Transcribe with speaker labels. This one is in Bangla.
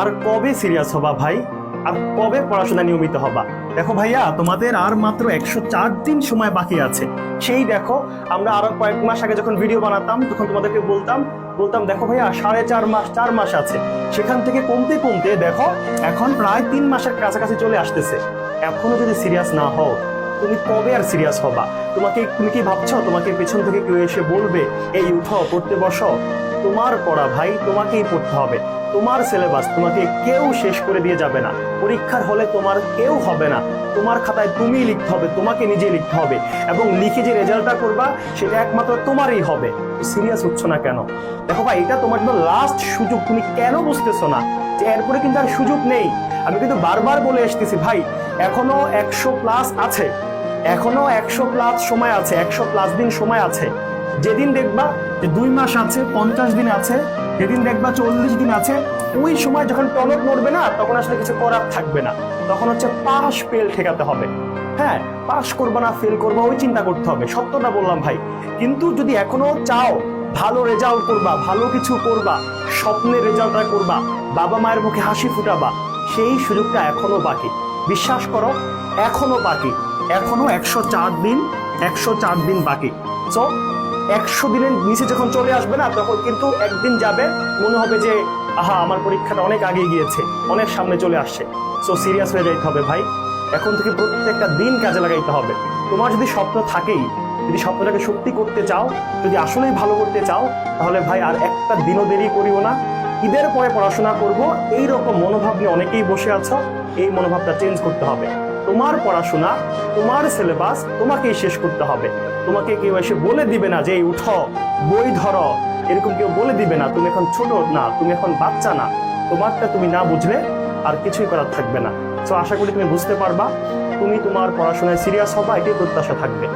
Speaker 1: আর কবে সিরিয়াস হবা ভাই? আর কবে পড়াশোনা নিয়মিত হবা? দেখো ভাইয়া, তোমাদের আর মাত্র 104 দিন সময় বাকি আছে। সেই দেখো, আমরা আরো কয়েক মাস আগে যখন ভিডিও বানাতাম তখন তোমাদেরকে বলতাম দেখো ভাইয়া 4.5 মাস 4 মাস আছে। সেখান থেকে কমতে কমতে দেখো এখন প্রায় 3 মাসের কাছাকাছি চলে আসতেছে। এখনো যদি সিরিয়াস না হও, তুমি কবে আর সিরিয়াস হবা? তুমি কি ভাবছো তোমাকে পেছন থেকে কেউ এসে বলবে এই উঠো পড়তে বসো? তোমার পড়া ভাই, তোমাকেই পড়তে হবে। তোমার সিলেবাস তোমাকে কেউ শেষ করে দিয়ে যাবে না। পরীক্ষার হলে তোমার কেউ হবে না। তোমার খাতায় তুমি লিখতে হবে, তোমাকে নিজে লিখতে হবে, এবং লিখে যে রেজাল্টটা করবা সেটা একমাত্র তোমারই হবে। সিরিয়াস হচ্ছ না কেন? দেখো ভাই, এটা তোমার জন্য লাস্ট সুযোগ। তুমি কেন বুঝতেছো না যে এরপরে কিন্তু আর সুযোগ নেই? আমি কিন্তু বারবার বলে আসতেছি ভাই, এখনো 100+ আছে, এখনো 100+ সময় আছে, 100+ দিন সময় আছে। যেদিন দেখবা যে 2 মাস আছে, 50 দিন আছে, যেদিন দেখবা 40 দিন আছে, ওই সময় যখন টনক নড়বে না, তখন আসলে কিছু করার থাকবে না। তখন হচ্ছে পাস ফেল ঠেকাতে হবে। হ্যাঁ, পাস করবা না ফেল করবা ওই চিন্তা করতে হবে। সত্যটা বললাম ভাই। কিন্তু যদি এখনো চাও ভালো রেজাল্ট করবা, ভালো কিছু করবা, স্বপ্নের রেজাল্টটা করবা, বাবা মায়ের মুখে হাসি ফুটাবা, সেই সুযোগটা এখনো বাকি। বিশ্বাস করো, এখনো বাকি। এখনো 104 দিন, 104 দিন বাকি। সো 100 দিনের নিচে যখন চলে আসবে না, তখন কিন্তু একদিন যাবে, মনে হবে যে আহা, আমার পরীক্ষাটা অনেক আগে গিয়েছে, অনেক সামনে চলে আসছে। সো সিরিয়াস হয়ে যাইতে হবে ভাই। এখন থেকে প্রত্যেকটা দিন কাজে লাগাইতে হবে। তোমার যদি স্বপ্ন থাকেই, যদি স্বপ্নটাকে সত্যি করতে চাও, যদি আসলেই ভালো করতে চাও, তাহলে ভাই আর একটা দিনও দেরি করিও না। ঈদের পরে পড়াশোনা করব, এই রকম মনোভাব নিয়ে অনেকেই বসে আছো। এই মনোভাবটা চেঞ্জ করতে হবে। তোমার পড়াশোনা, তোমার সিলেবাস তোমাকেই শেষ করতে হবে। তোমাকে কেউ এসে বলে দিবে না যে এই উঠো বই ধরো, এরকম কেউ বলে দিবে না। তুমি এখন ছোট না, তুমি এখন বাচ্চা না। তোমারটা তুমি না বুঝলে আর কিছুই করার থাকবে না। তো আশা করি তুমি বুঝতে পারবা, তুমি তোমার পড়াশোনায় সিরিয়াস হবা, এটাই প্রত্যাশা থাকবে।